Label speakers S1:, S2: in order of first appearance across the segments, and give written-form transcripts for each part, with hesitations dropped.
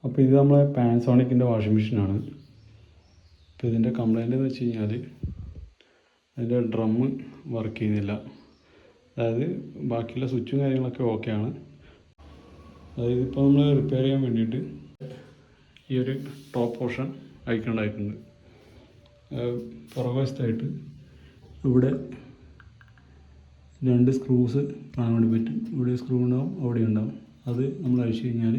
S1: അപ്പോൾ ഇത് നമ്മളെ പാനസോണിക്കിൻ്റെ വാഷിംഗ് മെഷീനാണ്. അപ്പോൾ ഇതിൻ്റെ കംപ്ലൈൻ്റ് എന്ന് വെച്ച് കഴിഞ്ഞാൽ അതിൻ്റെ ഡ്രമ്മ് വർക്ക് ചെയ്യുന്നില്ല. അതായത് ബാക്കിയുള്ള സ്വിച്ചും കാര്യങ്ങളൊക്കെ ഓക്കെയാണ്. അതായത് ഇപ്പോൾ നമ്മൾ റിപ്പയർ ചെയ്യാൻ വേണ്ടിയിട്ട് ഈ ഒരു ടോപ്പ് പോർഷൻ അയക്കേണ്ടതായിട്ടുണ്ട്. പുറകുവശത്തായിട്ട് ഇവിടെ 2 സ്ക്രൂസ് കാണാൻ വേണ്ടി പറ്റും. ഇവിടെ സ്ക്രൂ ഉണ്ടാവും, അവിടെ ഉണ്ടാവും. അത് നമ്മൾ അഴിച്ചു കഴിഞ്ഞാൽ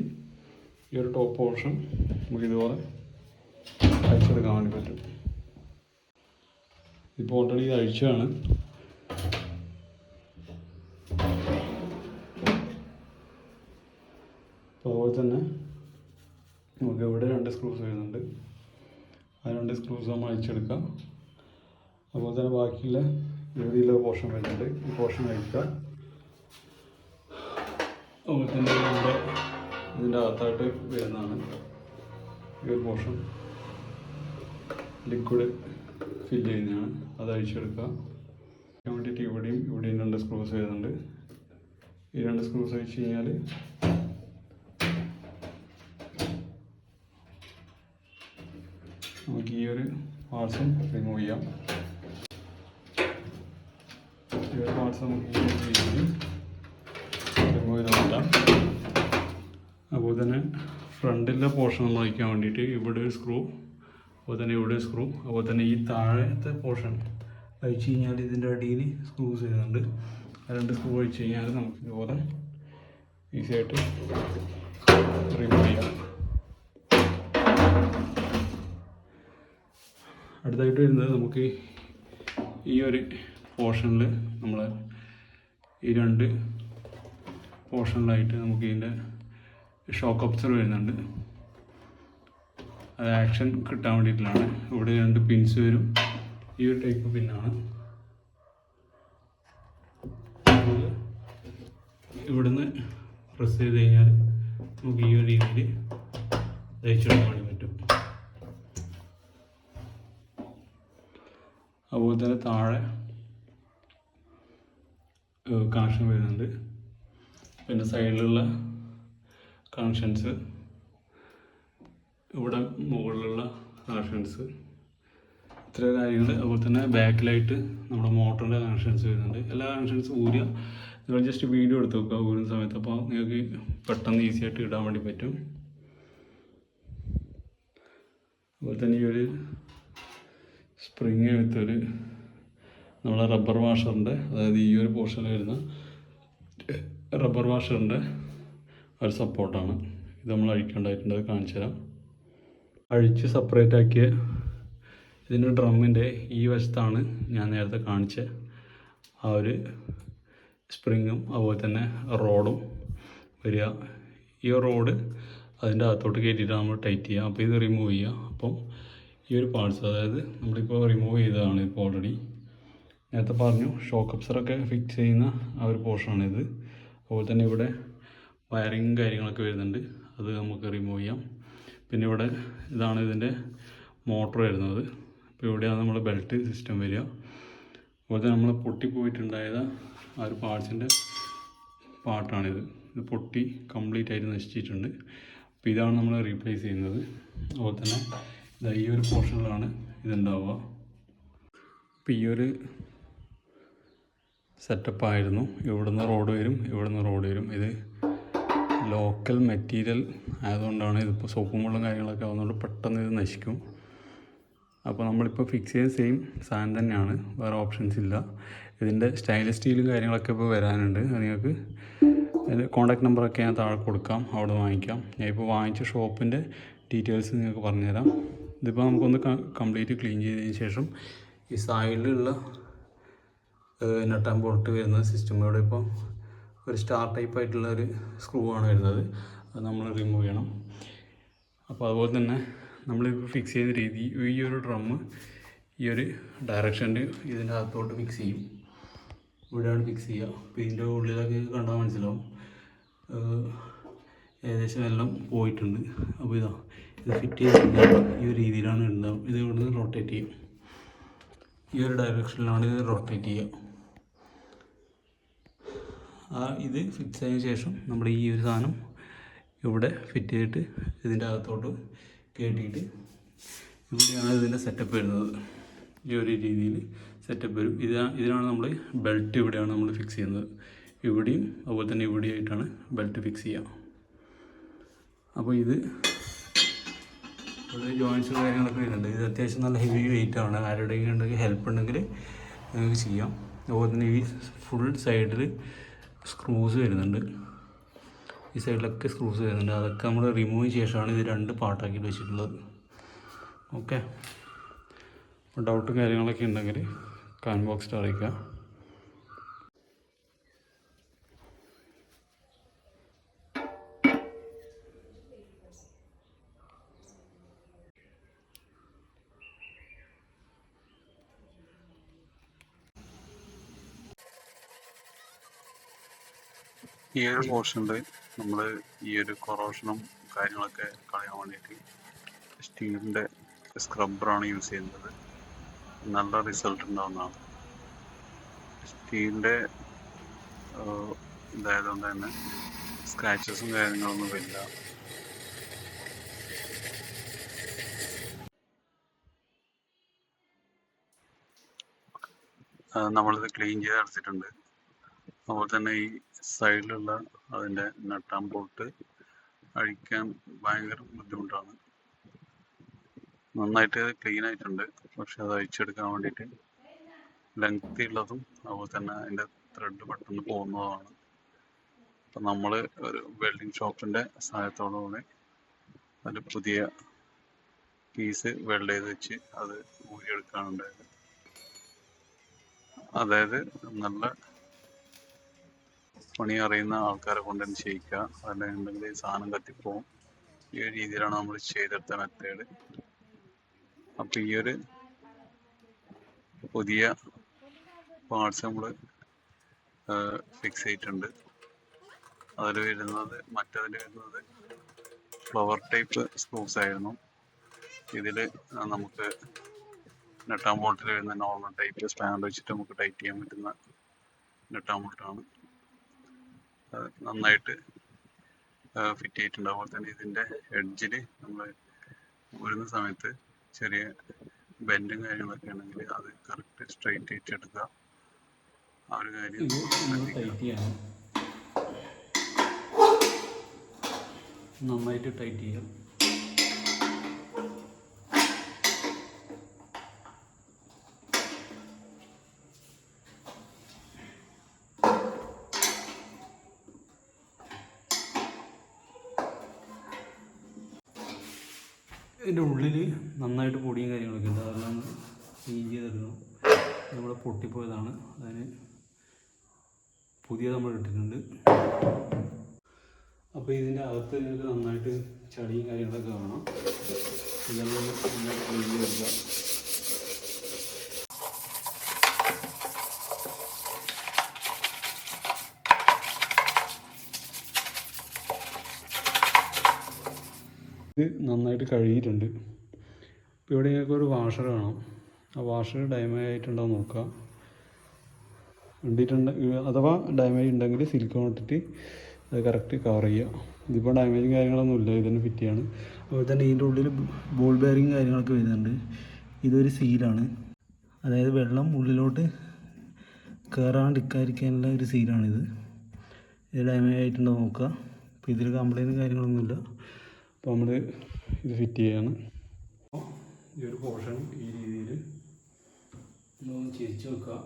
S1: ഈ ഒരു ടോപ്പ് പോർഷൻ നമുക്ക് ഇതുപോലെ അഴിച്ചെടുക്കാൻ വേണ്ടി പറ്റും. ഇപ്പോൾ ഓൾറെഡി ഇത് അഴിച്ചതാണ്. അപ്പോൾ അതുപോലെ തന്നെ നമുക്ക് ഇവിടെ 2 സ്ക്രൂസ് വരുന്നുണ്ട്. ആ 2 സ്ക്രൂസ് നമ്മൾ അഴിച്ചെടുക്കാം. അതുപോലെ തന്നെ ബാക്കിയുള്ള രീതിയിലുള്ള പോർഷൻ വരുന്നുണ്ട്. ഈ പോർഷൻ അഴിക്കുക. അതുപോലെ തന്നെ നമ്മുടെ ഇതിൻ്റെ അകത്തായിട്ട് വരുന്നതാണ് ഈ ഒരു പോർഷൻ. ലിക്വിഡ് ഫില്ല് ചെയ്യുന്നതാണ്. അത് അഴിച്ചെടുക്കുക. അതിന് വേണ്ടിയിട്ട് ഇവിടെയും 2 സ്ക്രൂസ് വരുന്നുണ്ട്. ഈ 2 സ്ക്രൂസ് അഴിച്ച് കഴിഞ്ഞാൽ നമുക്ക് ഈ ഒരു പാർട്സും റിമൂവ് ചെയ്യാം. ഈ ഒരു പാർട്സ് നമുക്ക് ഈ ഒരു രീതിയിൽ റിമൂവ് ചെയ്ത് മാറ്റാം. അതുപോലെ തന്നെ ഫ്രണ്ടിലെ പോർഷൻ നമ്മൾ അഴിക്കാൻ വേണ്ടിയിട്ട് ഇവിടെ ഒരു സ്ക്രൂ, അതുപോലെ തന്നെ ഇവിടെ ഒരു സ്ക്രൂ, അതുപോലെ തന്നെ ഈ താഴത്തെ പോർഷൻ അഴിച്ച് കഴിഞ്ഞാൽ ഇതിൻ്റെ അടിയിൽ സ്ക്രൂസ് വരുന്നുണ്ട്. ആ 2 സ്ക്രൂ അഴിച്ച് കഴിഞ്ഞാൽ നമുക്ക് ഇതുപോലെ ഈസി ആയിട്ട് റിമൂവ് ചെയ്യാം. അടുത്തായിട്ട് വരുന്നത് നമുക്ക് ഈ ഒരു പോർഷനിൽ നമ്മൾ ഈ 2 പോർഷനിലായിട്ട് നമുക്ക് ഇതിൻ്റെ ഷോക്ക് ഒബ്സർവ് വരുന്നുണ്ട്. അത് ആക്ഷൻ കിട്ടാൻ വേണ്ടിയിട്ടുള്ളതാണ്. ഇവിടെ 2 പിൻസ് വരും. ഈ ഒരു ടൈപ്പ് പിന്നാണ്. ഇവിടുന്ന് പ്രസ് ചെയ്ത് കഴിഞ്ഞാൽ നമുക്ക് ഈ ഒരു രീതിയിൽ തയ്ച്ചെടുക്കാൻ വേണ്ടി പറ്റും. അതുപോലെ തന്നെ താഴെ കണക്ഷൻ വരുന്നുണ്ട്. പിന്നെ സൈഡിലുള്ള കണക്ഷൻസ്, ഇവിടെ മുകളിലുള്ള കണക്ഷൻസ്, ഇത്ര കാര്യങ്ങൾ. അതുപോലെ തന്നെ ബാക്കിലായിട്ട് നമ്മുടെ മോട്ടറിൻ്റെ കണക്ഷൻസ് വരുന്നുണ്ട്. എല്ലാ കണക്ഷൻസും ഊരുക. നിങ്ങൾ ജസ്റ്റ് വീഡിയോ എടുത്ത് വെക്കുക ഊരുന്ന സമയത്ത്. അപ്പോൾ നിങ്ങൾക്ക് പെട്ടെന്ന് ഈസി ആയിട്ട് ഇടാൻ വേണ്ടി പറ്റും. അതുപോലെ തന്നെ ഈ ഒരു സ്പ്രിങ് എടുത്തൊരു നമ്മളെ റബ്ബർ വാഷറിൻ്റെ, അതായത് ഈ ഒരു പോർഷനിൽ വരുന്ന റബ്ബർ വാഷറിൻ്റെ ഒരു സപ്പോർട്ടാണ്. ഇത് നമ്മൾ അഴിക്കേണ്ടതായിട്ടുണ്ട്. അത് കാണിച്ചു തരാം. അഴിച്ച് സെപ്പറേറ്റ് ആക്കിയ ഇതിൻ്റെ ഡ്രമ്മിൻ്റെ ഈ വശത്താണ് ഞാൻ നേരത്തെ കാണിച്ച ആ ഒരു സ്പ്രിങ്ങും അതുപോലെ തന്നെ റോഡും വരിക. ഈ റോഡ് അതിൻ്റെ അകത്തോട്ട് കയറ്റിയിട്ടാണ് നമ്മൾ ടൈറ്റ് ചെയ്യുക. അപ്പോൾ ഇത് റിമൂവ് ചെയ്യുക. അപ്പം ഈ ഒരു പാർട്സ്, അതായത് നമ്മളിപ്പോൾ റിമൂവ് ചെയ്തതാണ്. ഇപ്പോൾ ഓൾറെഡി നേരത്തെ പറഞ്ഞു ഷോക്ക് അബ്സറൊക്കെ ഫിക്സ് ചെയ്യുന്ന ആ ഒരു പോർഷനാണിത്. അതുപോലെ തന്നെ ഇവിടെ വയറിങ് കാര്യങ്ങളൊക്കെ വരുന്നുണ്ട്. അത് നമുക്ക് റിമൂവ് ചെയ്യാം. പിന്നെ ഇവിടെ ഇതാണ് ഇതിൻ്റെ മോട്ടർ വരുന്നത്. ഇപ്പോൾ ഇവിടെയാണ് നമ്മൾ ബെൽറ്റ് സിസ്റ്റം വരിക. അതുപോലെ തന്നെ നമ്മൾ പൊട്ടിപ്പോയിട്ടുണ്ടായത് ആ ഒരു പാർട്സിൻ്റെ പാർട്ടാണിത്. ഇത് പൊട്ടി കംപ്ലീറ്റ് ആയിട്ട് നശിച്ചിട്ടുണ്ട്. അപ്പോൾ ഇതാണ് നമ്മൾ റീപ്ലേസ് ചെയ്യുന്നത്. അതുപോലെ തന്നെ ഈ ഒരു പോർഷനിലാണ് ഇതുണ്ടാവുക. അപ്പോൾ ഈ ഒരു സെറ്റപ്പായിരുന്നു. ഇവിടുന്ന് റോഡ് വരും, ഇവിടുന്ന് റോഡ് വരും. ഇത് ലോക്കൽ മെറ്റീരിയൽ ആയതുകൊണ്ടാണ്. ഇതിപ്പോൾ സോപ്പും വെള്ളം കാര്യങ്ങളൊക്കെ ആവുന്നതുകൊണ്ട് പെട്ടെന്ന് ഇത് നശിക്കും. അപ്പോൾ നമ്മളിപ്പോൾ ഫിക്സ് ചെയ്ത സെയിം സാധനം തന്നെയാണ്, വേറെ ഓപ്ഷൻസ് ഇല്ല. ഇതിൻ്റെ സ്റ്റൈൻലെസ് സ്റ്റീലും കാര്യങ്ങളൊക്കെ ഇപ്പോൾ വരാനുണ്ട്. അത് നിങ്ങൾക്ക് കോൺടാക്ട് നമ്പറൊക്കെ ഞാൻ താഴെ കൊടുക്കാം, അവിടെ വാങ്ങിക്കാം. ഞാൻ ഇപ്പോൾ വാങ്ങിച്ച ഷോപ്പിൻ്റെ ഡീറ്റെയിൽസ് നിങ്ങൾക്ക് പറഞ്ഞുതരാം. ഇതിപ്പോൾ നമുക്കൊന്ന് കംപ്ലീറ്റ് ക്ലീൻ ചെയ്തതിന് ശേഷം ഈ സൈഡിലുള്ള നട്ട് ആൻഡ് ബോൾട്ട് വരുന്ന സിസ്റ്റം, ഇവിടെ ഇപ്പോൾ ഒരു സ്റ്റാർ ടൈപ്പ് ആയിട്ടുള്ള ഒരു സ്ക്രൂ ആണ് വരുന്നത്. അത് നമ്മൾ റിമൂവ് ചെയ്യണം. അപ്പോൾ അതുപോലെ തന്നെ നമ്മളിപ്പോൾ ഫിക്സ് ചെയ്യുന്ന രീതി, ഈ ഒരു ഡ്രമ്മ് ഈ ഒരു ഡയറക്ഷനിൽ ഇതിൻ്റെ അകത്തോട്ട് ഫിക്സ് ചെയ്യും. ഇവിടെയാണ് ഫിക്സ് ചെയ്യുക. അപ്പോൾ ഇതിൻ്റെ ഉള്ളിലൊക്കെ കണ്ടാൽ മനസ്സിലാവും ഏകദേശം എല്ലാം പോയിട്ടുണ്ട്. അപ്പോൾ ഇത് ഫിറ്റ് ചെയ്ത് ഈ ഒരു രീതിയിലാണ് ഉണ്ടാവും. ഇത് ഇവിടുന്ന് റൊട്ടേറ്റ് ചെയ്യും. ഈ ഒരു ഡയറക്ഷനിലാണ് ഇത് റൊട്ടേറ്റ് ചെയ്യുക. ഇത് ഫിക്സ് ആയതിനു ശേഷം നമ്മുടെ ഈ ഒരു സാധനം ഇവിടെ ഫിറ്റ് ചെയ്തിട്ട് ഇതിൻ്റെ അകത്തോട്ട് കയറ്റിയിട്ട് ഇവിടെയാണ് ഇതിൻ്റെ സെറ്റപ്പ് വരുന്നത്. ഈ ഒരു രീതിയിൽ സെറ്റപ്പ് വരും. ഇതിനാണ് നമ്മൾ ബെൽറ്റ് ഇവിടെയാണ് നമ്മൾ ഫിക്സ് ചെയ്യുന്നത്. ഇവിടെയും അതുപോലെ തന്നെ ഇവിടെയായിട്ടാണ് ബെൽറ്റ് ഫിക്സ് ചെയ്യുക. അപ്പോൾ ഇത് ഇവിടെ ജോയിൻറ്റ്സ് കാര്യങ്ങളൊക്കെ വരുന്നുണ്ട്. ഇത് അത്യാവശ്യം നല്ല ഹെവി വെയിറ്റ് ആണ്. ആരുടെയെങ്കിലും ഉണ്ടെങ്കിൽ ഹെൽപ്പ് ഉണ്ടെങ്കിൽ നിങ്ങൾക്ക് ചെയ്യാം. അതുപോലെ തന്നെ ഈ ഫുൾ സൈഡിൽ സ്ക്രൂസ് വരുന്നുണ്ട്. ഈ സൈഡിലൊക്കെ സ്ക്രൂസ് വരുന്നുണ്ട്. അതൊക്കെ നമ്മൾ റിമൂവ് ശേഷമാണ് ഇത് 2 പാർട്ടാക്കി വെച്ചിട്ടുള്ളത്. ഓക്കെ, ഡൗട്ടും കാര്യങ്ങളൊക്കെ ഉണ്ടെങ്കിൽ കമൻറ്റ് ബോക്സിൽ അറിയിക്കുക. ഈ ഒരു പോർഷനിൽ നമ്മൾ ഈ ഒരു കൊറോഷനും കാര്യങ്ങളൊക്കെ കളയാൻ വേണ്ടിയിട്ട് സ്റ്റീലിൻ്റെ സ്ക്രബ്ബറാണ് യൂസ് ചെയ്യുന്നത്. നല്ല റിസൾട്ട് ഉണ്ടാകുന്നതാണ്. സ്റ്റീലിൻ്റെ ഇതായതുകൊണ്ട് തന്നെ സ്ക്രാച്ചസും കാര്യങ്ങളൊന്നും വരില്ല. നമ്മളിത് ക്ലീൻ ചെയ്ത് എടുത്തിട്ടുണ്ട്. അതുപോലെ തന്നെ ഈ സൈഡിലുള്ള അതിൻ്റെ നട്ടാം ബോൾട്ട് അഴിക്കാൻ ഭയങ്കര ബുദ്ധിമുട്ടാണ്. നന്നായിട്ട് ക്ലീൻ ആയിട്ടുണ്ട്, പക്ഷെ അത് അഴിച്ചെടുക്കാൻ വേണ്ടിയിട്ട് ലെങ്തി ഉള്ളതും അതുപോലെ തന്നെ അതിൻ്റെ ത്രെഡ് പെട്ടെന്ന് പോകുന്നതുമാണ്. അപ്പം നമ്മൾ ഒരു വെൽഡിങ് ഷോപ്പിൻ്റെ സഹായത്തോടുകൂടി ഒരു പുതിയ പീസ് വെൽഡ് ചെയ്ത് വെച്ച് അത് ഊരിയെടുക്കുകയാണ് ഉണ്ടായത്. അതായത് നല്ല പണി അറിയുന്ന ആൾക്കാരെ കൊണ്ട് തന്നെ ചെയ്യിക്കുക, അല്ലെങ്കിൽ ഈ സാധനം കത്തിപ്പോവും. ഈ ഒരു രീതിയിലാണ് നമ്മൾ ചെയ്തെടുത്ത മെത്തേഡ്. അപ്പം ഈ ഒരു പുതിയ പാർട്സ് നമ്മൾ ഫിക്സ് ചെയ്തിട്ടുണ്ട്. അതിൽ വരുന്നത് ഫ്ലവർ ടൈപ്പ് സ്ക്രൂസ് ആയിരുന്നു. ഇതിൽ നമുക്ക് നെട്ടാം ബോൾട്ടിൽ വരുന്ന നോർമൽ ടൈപ്പ് സ്പാനർ വെച്ചിട്ട് നമുക്ക് ടൈറ്റ് ചെയ്യാൻ പറ്റുന്ന നെട്ടാം ബോൾട്ടാണ്. നന്നായിട്ട് ഫിറ്റ് ചെയ്തിട്ടുണ്ട്. അതുപോലെ തന്നെ ഇതിൻ്റെ എഡ്ജിൽ നമ്മൾ ഊരുന്ന സമയത്ത് ചെറിയ ബെൻഡും കാര്യങ്ങളൊക്കെ ആണെങ്കിൽ അത് കറക്റ്റ് സ്ട്രെയിറ്റ് ആയിട്ടെടുക്കുക. ആ ഒരു കാര്യം നന്നായിട്ട് ടൈറ്റ് ചെയ്യാം. ഇതിൻ്റെ ഉള്ളിൽ നന്നായിട്ട് പൊടിയും കാര്യങ്ങളൊക്കെ ഉണ്ട്. അതെല്ലാം ക്ലീൻ ചെയ്തെടുക്കണം. നമ്മൾ പൊട്ടിപ്പോയതാണ്, അതിന് പുതിയത് നമ്മൾ ഇട്ടിട്ടുണ്ട്. അപ്പോൾ ഇതിൻ്റെ അകത്ത് നിങ്ങൾക്ക് നന്നായിട്ട് ചളിയും കാര്യങ്ങളൊക്കെ കാണാം. ഇതെല്ലാം നന്നായിട്ട് ക്ലീൻ ചെയ്തെടുക്കുക. ഇത് നന്നായിട്ട് കഴുകിയിട്ടുണ്ട്. ഇപ്പോൾ ഇവിടെ ഞങ്ങൾക്ക് ഒരു വാഷർ കാണാം. ആ വാഷർ ഡാമേജ് ആയിട്ടുണ്ടോ നോക്കുക. അഥവാ ഡാമേജ് ഉണ്ടെങ്കിൽ സിലിക്കോൺ ഇട്ടിട്ട് അത് കറക്റ്റ് കവർ ചെയ്യുക. ഇതിപ്പോൾ ഡാമേജും കാര്യങ്ങളൊന്നുമില്ല, ഇതിന് ഫിറ്റിയാണ്. അതുപോലെ തന്നെ ഇതിൻ്റെ ഉള്ളിൽ ബോൾ ബെയറിങ് കാര്യങ്ങളൊക്കെ വരുന്നുണ്ട്. ഇതൊരു സീലാണ്, അതായത് വെള്ളം ഉള്ളിലോട്ട് കയറാണ്ടിരിക്കാതിരിക്കാനുള്ള ഒരു സീലാണിത്. ഇത് ഡാമേജ് ആയിട്ടുണ്ടോ നോക്കുക. അപ്പോൾ ഇതിൽ കംപ്ലൈൻറ്റും കാര്യങ്ങളൊന്നുമില്ല. അപ്പോൾ നമ്മൾ ഇത് ഫിറ്റ് ചെയ്യാണ്. അപ്പോൾ ഈ ഒരു പോർഷൻ ഈ രീതിയിൽ നമ്മളൊന്ന് തിരിച്ച് വെക്കുക.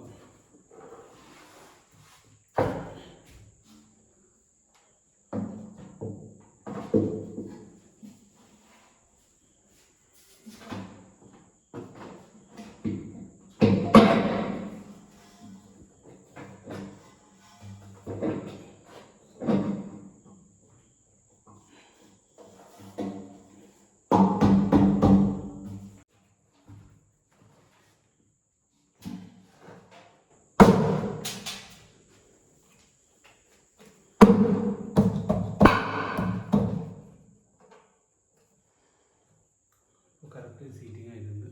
S1: കറക്റ്റ് സീറ്റിംഗ് ആയിട്ടുണ്ട്.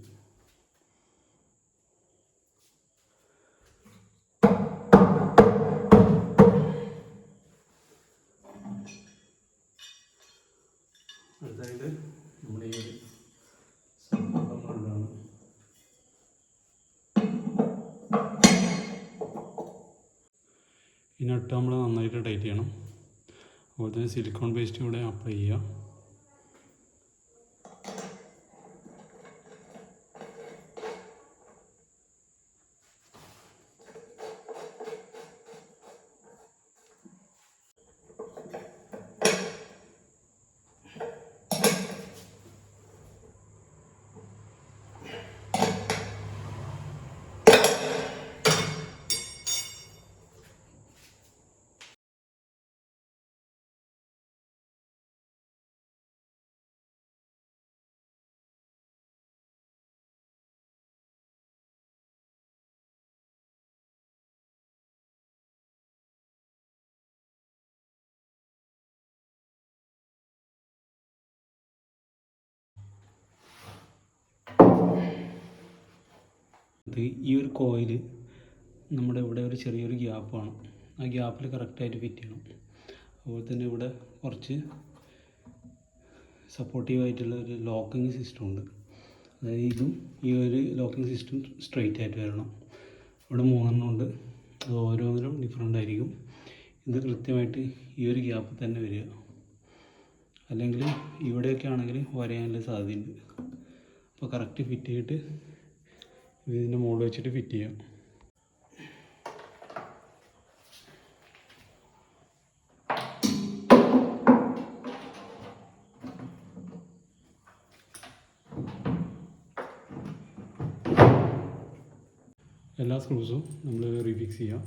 S1: അടുത്തായിട്ട് നമ്മുടെ ഈ ഒരു സപ്പോർട്ടറിലാണ്. ഈ നട്ട് നമ്മൾ നന്നായിട്ട് ടൈറ്റ് ചെയ്യണം. അതുപോലെ തന്നെ സിലിക്കോൺ പേസ്റ്റ് ഇവിടെ അപ്ലൈ ചെയ്യുക. ഈ ഒരു കോയിൽ നമ്മുടെ ഇവിടെ ഒരു ചെറിയൊരു ഗ്യാപ്പാണ്. ആ ഗ്യാപ്പിൽ കറക്റ്റായിട്ട് ഫിറ്റ് ചെയ്യണം. അതുപോലെ തന്നെ ഇവിടെ കുറച്ച് സപ്പോർട്ടീവായിട്ടുള്ള ഒരു ലോക്കിംഗ് സിസ്റ്റം ഉണ്ട്. അതായത് ഇതും ഈ ഒരു ലോക്കിംഗ് സിസ്റ്റം സ്ട്രെയിറ്റ് ആയിട്ട് വരണം. ഇവിടെ 3 ഉണ്ട്. അത് ഓരോന്നിലും ഡിഫറെൻ്റ് ആയിരിക്കും. ഇത് കൃത്യമായിട്ട് ഈ ഒരു ഗ്യാപ്പിൽ തന്നെ വരിക. അല്ലെങ്കിൽ ഇവിടെയൊക്കെ ആണെങ്കിൽ വരയാനുള്ള സാധ്യതയുണ്ട്. അപ്പോൾ കറക്റ്റ് ഫിറ്റ് ചെയ്തിട്ട് ഇതിൻ്റെ മുകളിൽ വെച്ചിട്ട് ഫിറ്റ് ചെയ്യാം. എല്ലാ സ്ക്രൂസും നമ്മൾ റീഫിക്സ് ചെയ്യാം.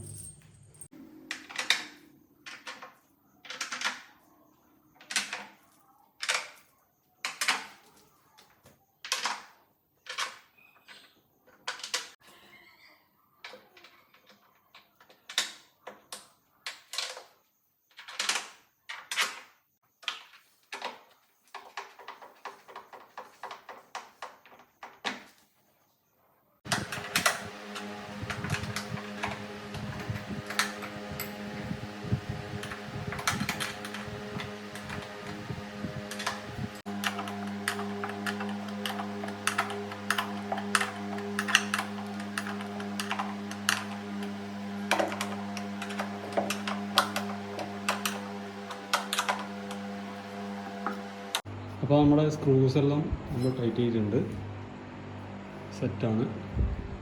S1: അപ്പോൾ നമ്മുടെ സ്ക്രൂസ് എല്ലാം നമ്മൾ ടൈറ്റ് ചെയ്തിട്ടുണ്ട്, സെറ്റാണ്.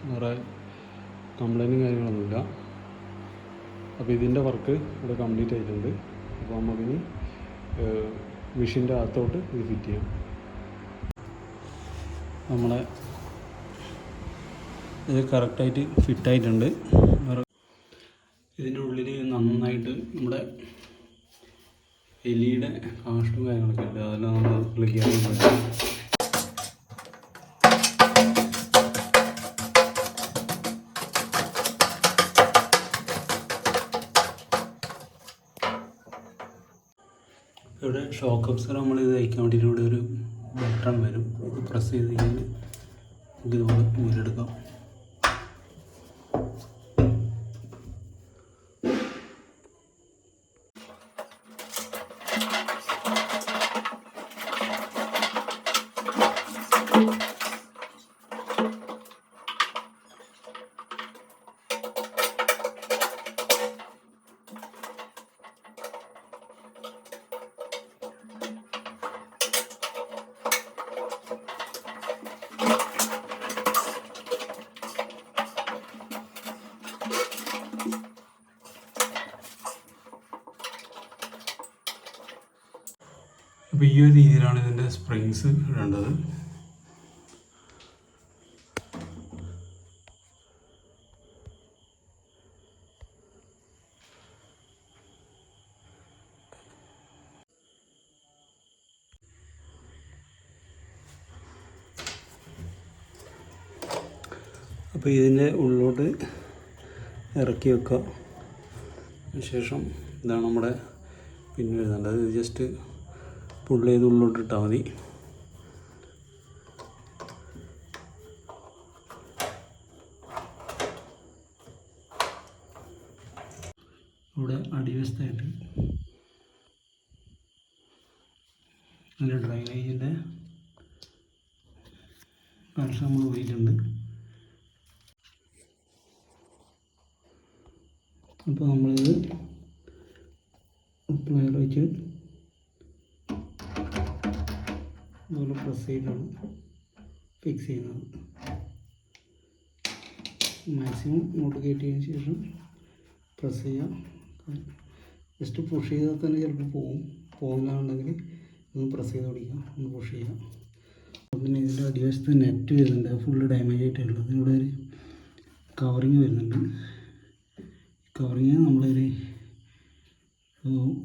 S1: വേറെ കംപ്ലൈൻറ്റും കാര്യങ്ങളൊന്നുമില്ല. അപ്പോൾ ഇതിൻ്റെ വർക്ക് ഇവിടെ കംപ്ലീറ്റ് ആയിട്ടുണ്ട്. അപ്പോൾ നമുക്കിനി മെഷീൻ്റെ അകത്തോട്ട് ഇത് ഫിറ്റ് ചെയ്യാം. നമ്മളെ ഇത് കറക്റ്റായിട്ട് ഫിറ്റായിട്ടുണ്ട്. ഇതിൻ്റെ ഉള്ളിൽ നന്നായിട്ട് നമ്മുടെ എലിയുടെ കാഷ്ടവും കാര്യങ്ങളൊക്കെ ഉണ്ട്. അതെല്ലാം നമ്മൾ ക്ലിയർ ചെയ്യുന്നുണ്ട്. ഇവിടെ ഷോക്ക് അബ്സർ നമ്മൾ ഇത് തയ്ക്കാൻ വേണ്ടിയിട്ട് ഇവിടെ ഒരു ബട്ടൺ വരും. ഇത് പ്രസ് ചെയ്ത് കഴിഞ്ഞാൽ ഇതുപോലെ ഊരെടുക്കാം. അപ്പോൾ ഈ ഒരു രീതിയിലാണ് ഇതിൻ്റെ സ്പ്രിങ്സ് ഇടേണ്ടത്. അപ്പോൾ ഇതിൻ്റെ ഉള്ളിലോട്ട് ഇറക്കി വെക്കുക. ശേഷം ഇതാണ് നമ്മുടെ പിൻ വരുന്നുണ്ട്. അത് ജസ്റ്റ് പുള്ളി ചെയ്ത് ഉള്ളിലോട്ട് ഇട്ടാൽ മതി. ഇവിടെ അടിവശത്തായിട്ട് നല്ല ഡ്രൈനേജ്
S2: ബേസിൻ്റെ കണക്ഷൻ നമ്മൾ ഊരിയിട്ടുണ്ട്. അപ്പോൾ നമ്മളിത് പ്ലെയർ വെച്ച് ഇതുപോലെ പ്രസ് ചെയ്താണ് ഫിക്സ് ചെയ്യുന്നത്. മാക്സിമം ഇങ്ങോട്ട് കയറ്റിയതിന് ശേഷം പ്രസ് ചെയ്യാം. ജസ്റ്റ് പുഷ് ചെയ്താൽ തന്നെ ചിലപ്പോൾ പോകില്ലാന്നുണ്ടെങ്കിൽ ഒന്ന് പ്രസ് ചെയ്ത് പിടിക്കാം, ഒന്ന് പുഷ് ചെയ്യാം. പിന്നെ ഇതിൻ്റെ അടിവശത്ത് നെറ്റ് വരുന്നുണ്ട്, ഫുള്ള് ഡാമേജ് ആയിട്ടുള്ളത്. ഇവിടെ ഒരു കവറിങ് വരുന്നുണ്ട്. കവറിങ് നമ്മളൊരു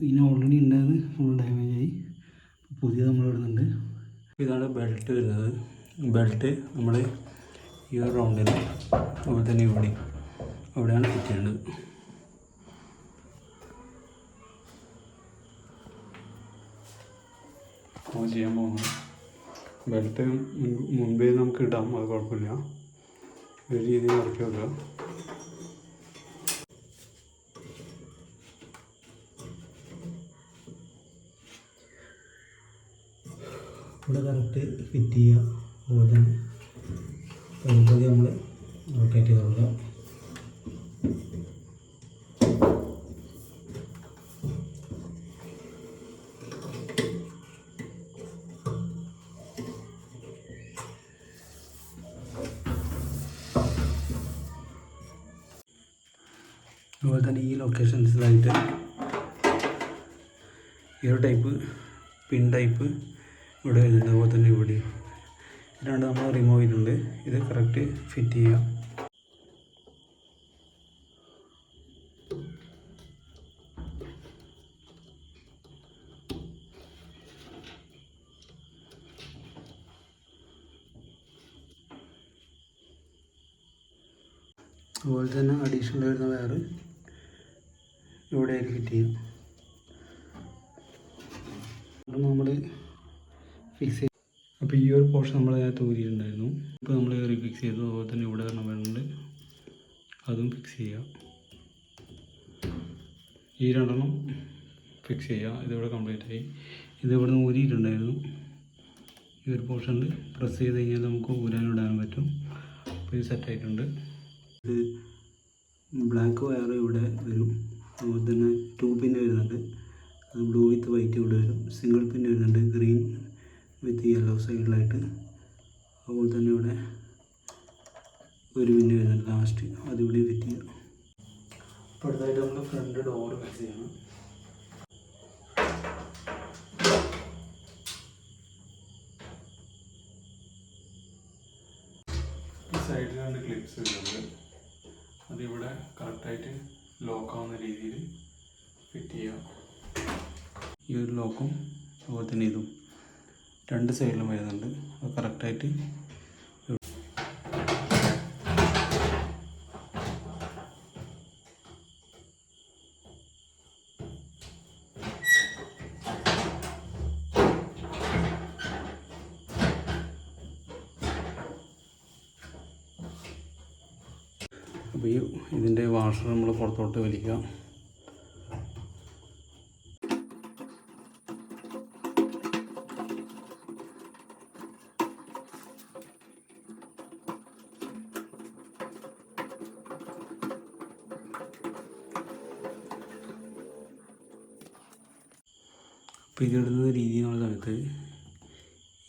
S2: ഇതിന് ഓൾറെഡി ഉണ്ടായത് ഫുൾ ഡാമേജായി, പുതിയത് നമ്മൾ ഇടുന്നുണ്ട്. ഇതാണ് ബെൽറ്റ് വരുന്നത്. ബെൽറ്റ് നമ്മൾ ഈ ഒരു റൗണ്ടിൽ അതുപോലെ തന്നെ അവിടെയാണ് ഫിറ്റ് ചെയ്യേണ്ടത്.
S1: ചെയ്യാൻ പോകുന്നത് ബെൽറ്റ് മുൻപേ നമുക്ക് ഇടാം, അത് കുഴപ്പമില്ല. ഒരു രീതിയിൽ ഇറക്കി വെക്കുക.
S2: ഇവിടെ കറക്റ്റ് ഫിറ്റ് ചെയ്യുക. അതുപോലെ തന്നെ പകുതി നമ്മൾ റൊട്ടേറ്റ് ചെയ്ത് കൊടുക്കുക. അതുപോലെ തന്നെ ഈ ലൊക്കേഷൻസിലായിട്ട് ഈ ഒരു ടൈപ്പ് പിൻ ടൈപ്പ് ഇവിടെ വരുന്നുണ്ട്. അതുപോലെ തന്നെ ഇവിടെ രണ്ട് നമ്മൾ റിമൂവ് ചെയ്തിട്ടുണ്ട്. ഇത് കറക്റ്റ് ഫിറ്റ് ചെയ്യുക. അതുപോലെ തന്നെ അഡീഷണൽ വരുന്ന വയറ് ഇവിടെ ഫിറ്റ് ചെയ്യും. നമ്മൾ ഫിക്സ് ചെയ്യും.
S1: അപ്പോൾ ഈ ഒരു പോർഷൻ നമ്മൾ അതിനകത്ത് ഊരിയിട്ടുണ്ടായിരുന്നു. ഇപ്പോൾ നമ്മൾ ഫിക്സ് ചെയ്തു. അതുപോലെ തന്നെ ഇവിടെ വരുന്നുണ്ട്, അതും ഫിക്സ് ചെയ്യുക. ഈ രണ്ടെണ്ണം ഫിക്സ് ചെയ്യുക. ഇതിവിടെ കംപ്ലീറ്റ് ആയി. ഇത് ഇവിടെ നിന്ന് ഊരിയിട്ടുണ്ടായിരുന്നു. ഈ ഒരു പോർഷനിൽ പ്രസ് ചെയ്ത് കഴിഞ്ഞാൽ നമുക്ക് ഊരാനും ഇടാനും പറ്റും. അപ്പോൾ ഇത് സെറ്റായിട്ടുണ്ട്.
S2: ഇത് ബ്ലാക്ക് വയർ ഇവിടെ വരും. അതുപോലെ തന്നെ 2 പിന്ന് വരുന്നുണ്ട്. അത് ബ്ലൂ വിത്ത് വൈറ്റ് ഇവിടെ വരും. സിംഗിൾ പിന്ന് വരുന്നുണ്ട്, ഗ്രീൻ വിത്ത് യെല്ലോ സൈഡിലായിട്ട്. അതുപോലെ തന്നെ ഇവിടെ ഒരു പിന്ന് വരുന്നുണ്ട് ലാസ്റ്റ്, അതിവിടെ ഫിറ്റ് ചെയ്യാം. അപ്പോൾ അടുത്തായിട്ട് നമ്മൾ ഫ്രണ്ട് ഡോർ ഫിക്സ് ചെയ്യണം.
S1: സൈഡിൽ 2 ക്ലിപ്സ് വരുന്നുണ്ട്. അതിവിടെ കറക്റ്റായിട്ട് ലോക്കാവുന്ന രീതിയിൽ ഫിറ്റ് ചെയ്യാം. ഈ ഒരു ലോക്കും അതുപോലെ തന്നെ ഇതും 2 സൈഡിലും വരുന്നുണ്ട്. അത് കറക്റ്റായിട്ട് അപ്പോൾ ഇതിൻ്റെ വാഷർ നമ്മൾ പുറത്തോട്ട് വലിക്കുക.
S2: അപ്പോൾ ഇതിടുന്ന രീതി എന്നുള്ള സമയത്ത്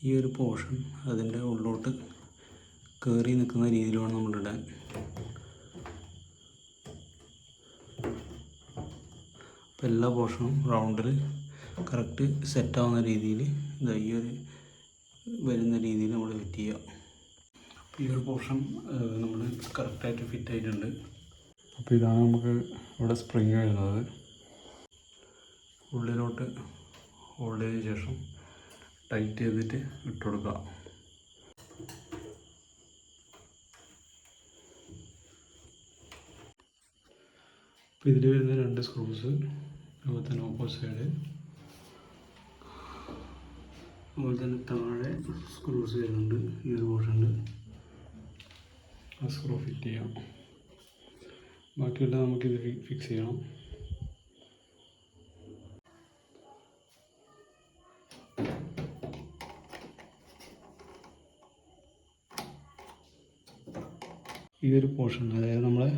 S2: ഈ ഒരു പോർഷൻ അതിൻ്റെ ഉള്ളിലോട്ട് കയറി നിൽക്കുന്ന രീതിയിൽ വേണം നമ്മളിടാൻ. അപ്പോൾ എല്ലാ പോർഷനും റൗണ്ടിൽ കറക്റ്റ് സെറ്റാവുന്ന രീതിയിൽ ഈ ഒരു വരുന്ന രീതിയിൽ നമ്മൾ ഫിറ്റ് ചെയ്യുക.
S1: അപ്പോൾ ഈ ഒരു പോർഷൻ നമ്മൾ കറക്റ്റായിട്ട് ഫിറ്റ് ആയിട്ടുണ്ട്. അപ്പോൾ ഇതാണ് നമുക്ക് ഇവിടെ സ്പ്രിങ് വരുന്നത്. ഉള്ളിലോട്ട് ഹോൾഡ് ചെയ്തതിന് ശേഷം ടൈറ്റ് ചെയ്തിട്ട് ഇട്ട് കൊടുക്കുക. അപ്പോൾ ഇതിൽ വരുന്ന 2 സ്ക്രൂസ്, അതുപോലെ തന്നെ ഓപ്പോസിറ്റ് സൈഡ്,
S2: അതുപോലെ തന്നെ താഴെ സ്ക്രൂസ് വരുന്നുണ്ട്. ഈ ഒരു പോർഷനിൽ
S1: ആ സ്ക്രൂ ഫിറ്റ് ചെയ്യാം. ബാക്കിയെല്ലാം നമുക്കിത് ഫിക്സ് ചെയ്യണം.
S2: ഈ ഒരു പോർഷൻ, അതായത് നമ്മളെ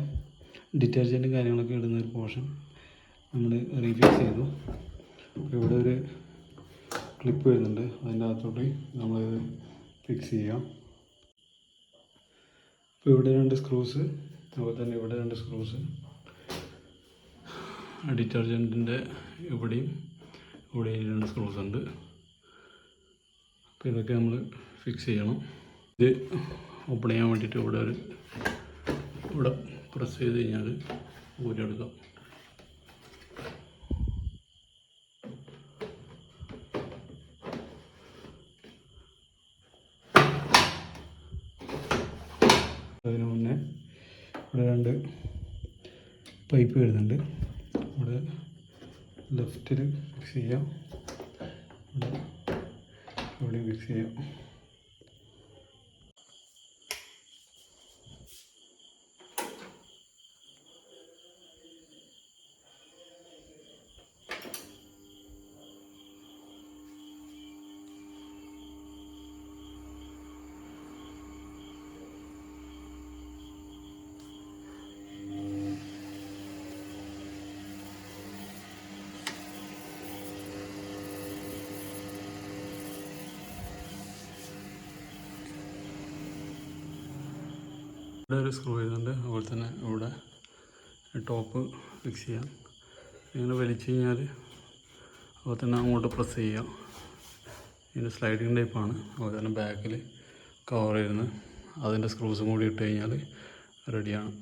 S2: ഡിറ്റർജൻറ്റും കാര്യങ്ങളൊക്കെ ഇടുന്ന ഒരു പോർഷൻ നമ്മൾ റീഫിക്സ് ചെയ്തു. ഇവിടെ ഒരു ക്ലിപ്പ് വരുന്നുണ്ട്, അതിൻ്റെ അകത്തോട്ട് നമ്മളിത് ഫിക്സ് ചെയ്യാം. അപ്പോൾ ഇവിടെ 2 സ്ക്രൂസ്, അതുപോലെ തന്നെ ഇവിടെ 2 സ്ക്രൂസ്, ഡിറ്റർജൻറ്റിൻ്റെ ഇവിടെയും 2 സ്ക്രൂസ് ഉണ്ട്. അപ്പോൾ ഇതൊക്കെ നമ്മൾ ഫിക്സ് ചെയ്യണം. ഇത് ഓപ്പൺ ചെയ്യാൻ വേണ്ടിയിട്ട് ഇവിടെ പ്രസ് ചെയ്ത് കഴിഞ്ഞാൽ ഊരെടുക്കാം. അതിന് മുന്നേ ഇവിടെ 2 പൈപ്പ് വരുന്നുണ്ട്. ഇവിടെ ലെഫ്റ്റിൽ ഫിക്സ് ചെയ്യാം, ഇവിടെ ഫിക്സ് ചെയ്യാം. ഇവിടെ ഒരു സ്ക്രൂ ചെയ്യുന്നുണ്ട്, അതുപോലെ തന്നെ ഇവിടെ ടോപ്പ് ഫിക്സ് ചെയ്യാം. ഇങ്ങനെ വലിച്ചു കഴിഞ്ഞാൽ അതുപോലെ തന്നെ അങ്ങോട്ട് പ്രസ് ചെയ്യാം. ഇതിൻ്റെ സ്ലൈഡിങ് ടൈപ്പാണ്. അതുപോലെ തന്നെ ബാക്കിൽ കവർ ചെയ്യുന്നത്, അതിൻ്റെ സ്ക്രൂസും കൂടി ഇട്ട് കഴിഞ്ഞാൽ റെഡിയാണ്.